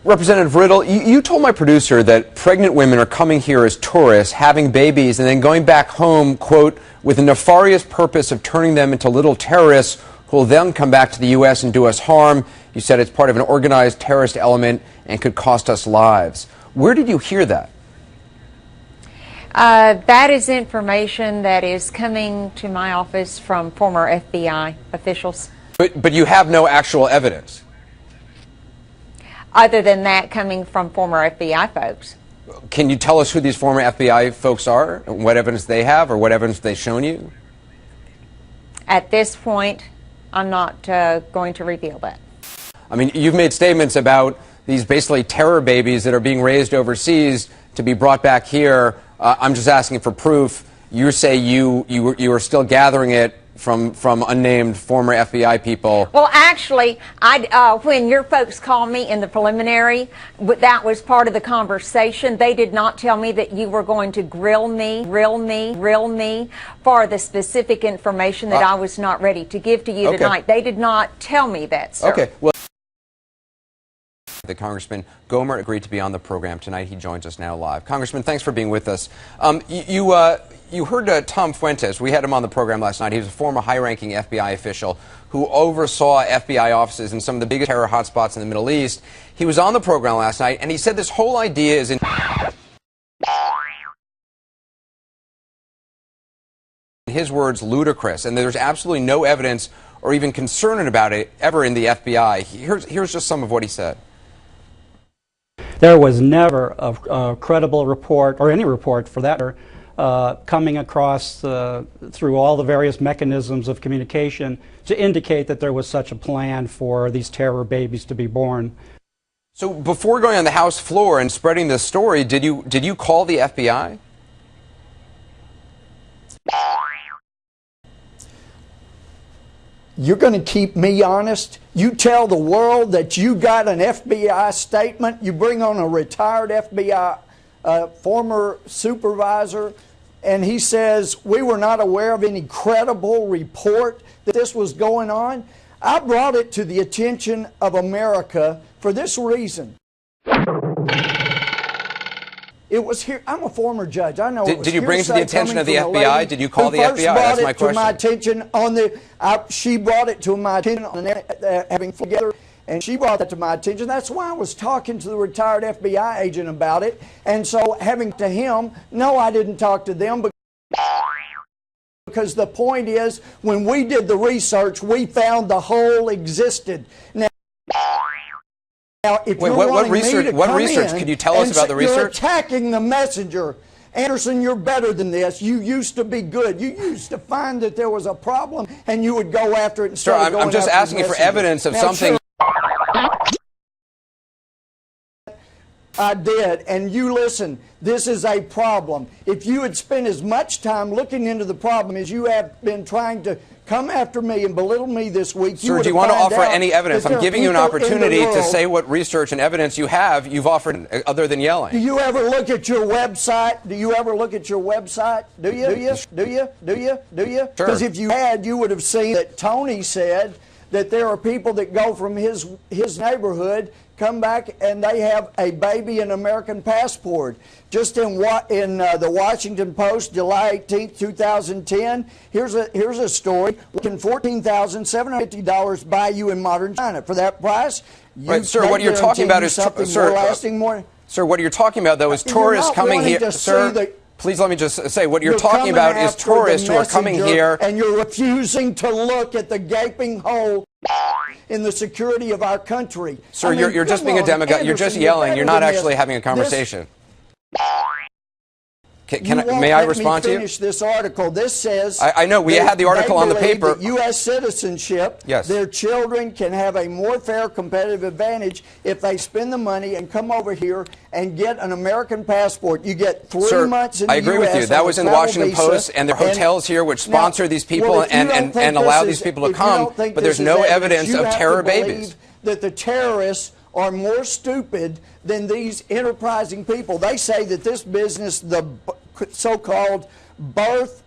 Representative Riddle, you told my producer that pregnant women are coming here as tourists, having babies, and then going back home, quote, with the nefarious purpose of turning them into little terrorists who will then come back to the U.S. and do us harm. You said it's part of an organized terrorist element and could cost us lives. Where did you hear that? That is information that is coming to my office from former FBI officials. But you have no actual evidence? Other than that coming from former FBI folks. Can you tell us who these former FBI folks are, what evidence they have, or what evidence they've shown you? At this point, I'm not going to reveal that. I mean, you've made statements about these basically terror babies that are being raised overseas to be brought back here. I'm just asking for proof. You say you are still gathering it from unnamed former FBI people. Well, actually, when your folks called me in the preliminary, that was part of the conversation. They did not tell me that you were going to grill me for the specific information that I was not ready to give to you tonight. They did not tell me that, sir. Okay. Well, the Congressman Gohmert agreed to be on the program tonight. He joins us now live. Congressman, thanks for being with us. You heard Tom Fuentes. We had him on the program last night. He was a former high-ranking FBI official who oversaw FBI offices in some of the biggest terror hotspots in the Middle East. He was on the program last night, and he said this whole idea is in his words, ludicrous, and there's absolutely no evidence or even concern about it ever in the FBI. Here's just some of what he said. There was never a credible report, or any report for that matter, coming across through all the various mechanisms of communication to indicate that there was such a plan for these terror babies to be born. So before going on the House floor and spreading this story, did you call the FBI? You're going to keep me honest? You tell the world that you got an FBI statement, you bring on a retired FBI former supervisor, and he says, we were not aware of any credible report that this was going on. I brought it to the attention of America for this reason. It was here. I'm a former judge. I know. Did you bring it to the attention of the FBI? Did you call the FBI? That's my question. To my attention on the. She brought it to my attention on having together, and she brought that to my attention. That's why I was talking to the retired FBI agent about it. And so, having to him, no, I didn't talk to them because the point is, when we did the research, we found the hole existed. Now, if what research? Could you tell us about the research? You're attacking the messenger. Anderson, you're better than this. You used to be good. You used to find that there was a problem, and you would go after it instead of going after the messenger. I'm just asking you for evidence of something. I did, and you listen, this is a problem. If you had spent as much time looking into the problem as you have been trying to come after me and belittle me this week, Sir, do you want to offer any evidence? I'm giving you an opportunity to say what research and evidence you've offered other than yelling. Do you ever look at your website? Do you ever look at your website? Do you? Do you? Because if you had, you would have seen that Tony said that there are people that go from his neighborhood, come back, and they have a baby and American passport. Just in the Washington Post, July 18th, 2010, here's a story. Can $14,750 buy you in modern China? For that price, right, sir, what you're talking about is Sir, what you're talking about, though, is tourists coming here. Sir, please let me just say, what you're talking about is tourists who are coming here. And you're refusing to look at the gaping hole in the security of our country. Sir, I mean, you're just being a demagogue. You're just yelling. You're not actually having a conversation. May I respond to you? Finish this article. This says I know we had the article on the paper. That U.S. citizenship, yes, their children can have a more fair competitive advantage if they spend the money and come over here and get an American passport. You get 3 months in the U.S. I agree with you. That was in the Washington Post, and there are hotels here which sponsor these people and allow these people to come. But there's no evidence of terror babies. That the terrorists are more stupid than these enterprising people. They say that this business, the so-called birth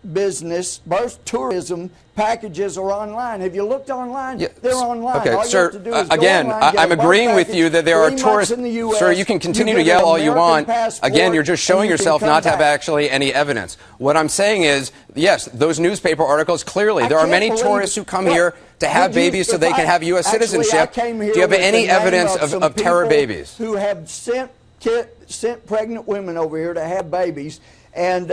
tourism packages are online. Have you looked online? Yeah. They're online. Okay, all you sir, have to do is again, go online, get I'm a birth agreeing with package, you that there are 3 months tourists. in the US, Sir, you can continue you to get an yell all you American want. passport, Again, you're just showing and you yourself can not to come have back. actually any evidence. What I'm saying is, yes, those newspaper articles, clearly, there are many tourists who come here to have babies so they can have U.S. citizenship. Do you have any evidence of terror babies? Who have sent pregnant women over here to have babies, and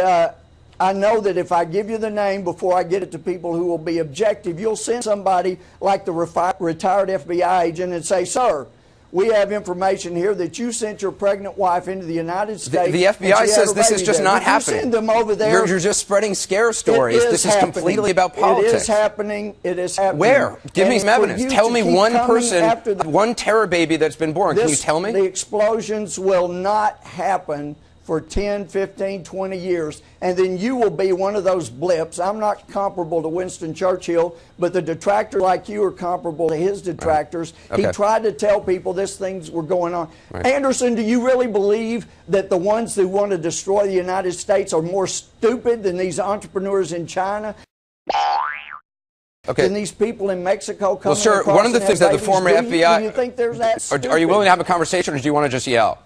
I know that if I give you the name before I get it to people who will be objective, you'll send somebody like the retired FBI agent and say, sir, we have information here that you sent your pregnant wife into the United States. The FBI says this is just not happening. You send them over there. You're just spreading scare stories. This is completely about politics. It is happening. It is happening. Where? Give me some evidence. Tell me one person, one terror baby that's been born. Can you tell me? The explosions will not happen for 10, 15, 20 years, and then you will be one of those blips. I'm not comparable to Winston Churchill, but the detractors like you are comparable to his detractors. Right. Okay. He tried to tell people these things were going on. Right. Anderson, do you really believe that the ones who want to destroy the United States are more stupid than these entrepreneurs in China? Okay. Than these people in Mexico coming sir, across one of the and things have that the babies? former FBI... Do you think there's that stupid? Are you willing to have a conversation, or do you want to just yell?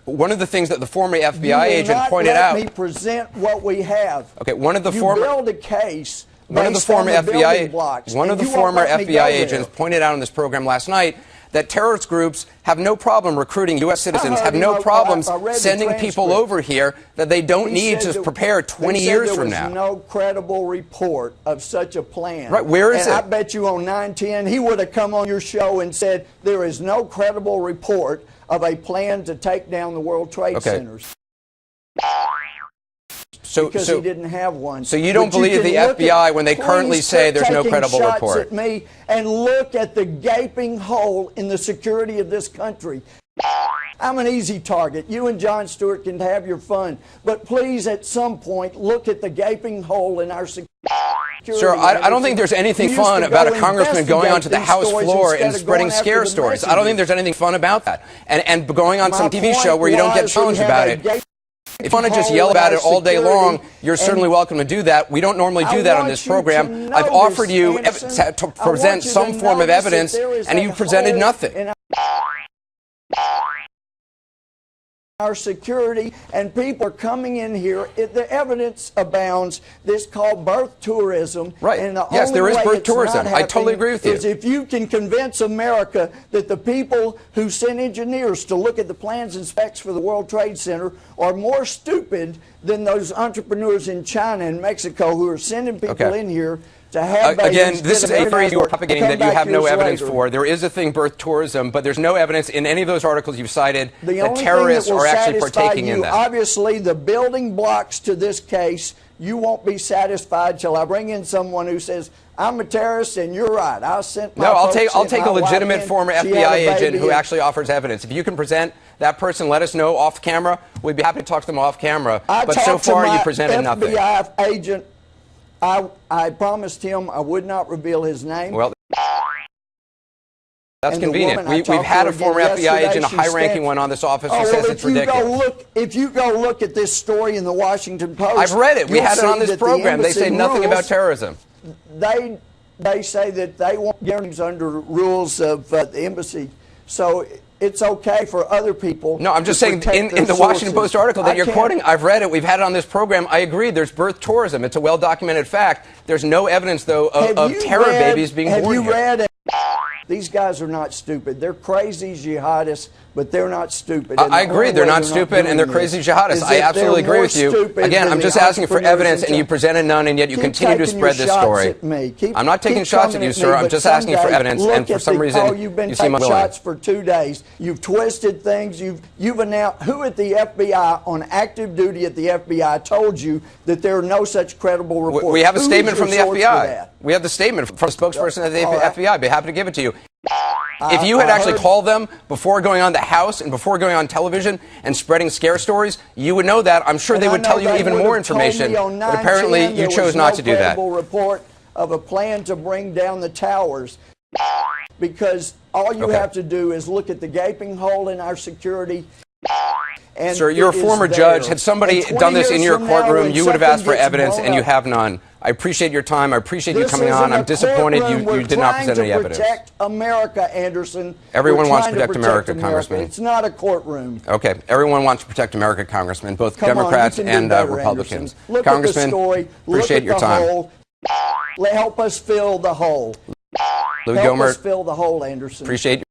One of the things that the former FBI agent pointed out. Let me present what we have. Okay, one of the you former build a case. One of the former FBI agents pointed out on this program last night that terrorist groups have no problem recruiting U.S. citizens, have no problems sending people over here that they don't need to prepare 20 years from now. There was no credible report of such a plan. Right, where is it? I bet you on 910 he would have come on your show and said there is no credible report of a plan to take down the World Trade Centers. Because he didn't have one. So you don't believe the FBI when they currently say there's no credible report? At me and look at the gaping hole in the security of this country. I'm an easy target. You and Jon Stewart can have your fun, but please, at some point, look at the gaping hole in our security. Sir, I don't think there's anything fun about a congressman going onto the House floor and spreading scare stories. I don't think there's anything fun about that. And going on some TV show where you don't get challenged about it. If you want to just yell about it all day long, you're certainly welcome to do that. We don't normally do that on this program. I've offered you to present some form of evidence, and you presented nothing. Our security, and people are coming in here. The evidence abounds. This called birth tourism. Right. And the yes, only there is way birth it's tourism. not I totally agree with you. Is if you can convince America that the people who sent engineers to look at the plans and specs for the World Trade Center are more stupid than those entrepreneurs in China and Mexico who are sending people in here to have babies. Again, this is a phrase you're propagating that you have no evidence for. There is a thing, birth tourism, but there's no evidence in any of those articles you've cited that terrorists are actually partaking in that. Obviously, the building blocks to this case, you won't be satisfied till I bring in someone who says, I'm a terrorist and you're right. I sent my I'll take a legitimate former FBI agent who actually offers evidence. If you can present that person, let us know off camera. We'd be happy to talk to them off camera. But so far, you presented nothing. FBI agent. I promised him I would not reveal his name. Well, that's convenient. We've had a former FBI agent, a high-ranking one on this office who says it's ridiculous. If you go look at this story in the Washington Post, I've read it. We had it on this program. They say nothing about terrorism. They say that they won't guarantee under rules of the embassy. So it's okay for other people. No, I'm just saying in the Washington Post article that you're quoting, I've read it. We've had it on this program. I agree. There's birth tourism. It's a well-documented fact. There's no evidence, though, of terror babies being born here. Have you read? These guys are not stupid. They're crazy jihadists, but they're not stupid. I agree. They're not stupid, and they're crazy jihadists. I absolutely agree with you. Again, I'm just asking for evidence, and you presented none, and yet you continue to spread this story. I'm not taking shots at you, sir. I'm just asking for evidence, and for some reason, you seem unwilling. Shots for 2 days. You've twisted things. You've announced who at the FBI on active duty at the FBI told you that there are no such credible reports. We have a statement from the FBI. We have the statement from a spokesperson at the FBI. I'd be happy to give it to you. If you had actually called them before going on the House and before going on television and spreading scare stories, you would know that. I'm sure they would tell you even more information, but apparently you chose not to do that. There was no credible report of a plan to bring down the towers, because all you have to do is look at the gaping hole in our security And sir, you're a former judge. Had somebody done this in your courtroom, you would have asked for evidence, and you have none. I appreciate your time. I appreciate you coming on. I'm disappointed you did not present any evidence. We're trying to protect America, Anderson. Everyone wants to protect America, Congressman. It's not a courtroom. Okay. Everyone wants to protect America, Congressman, both Democrats and Republicans. Look Congressman, at the story. appreciate your time. Hole. Help us fill the hole. Louis Help Gohmert, us fill the hole, Anderson. appreciate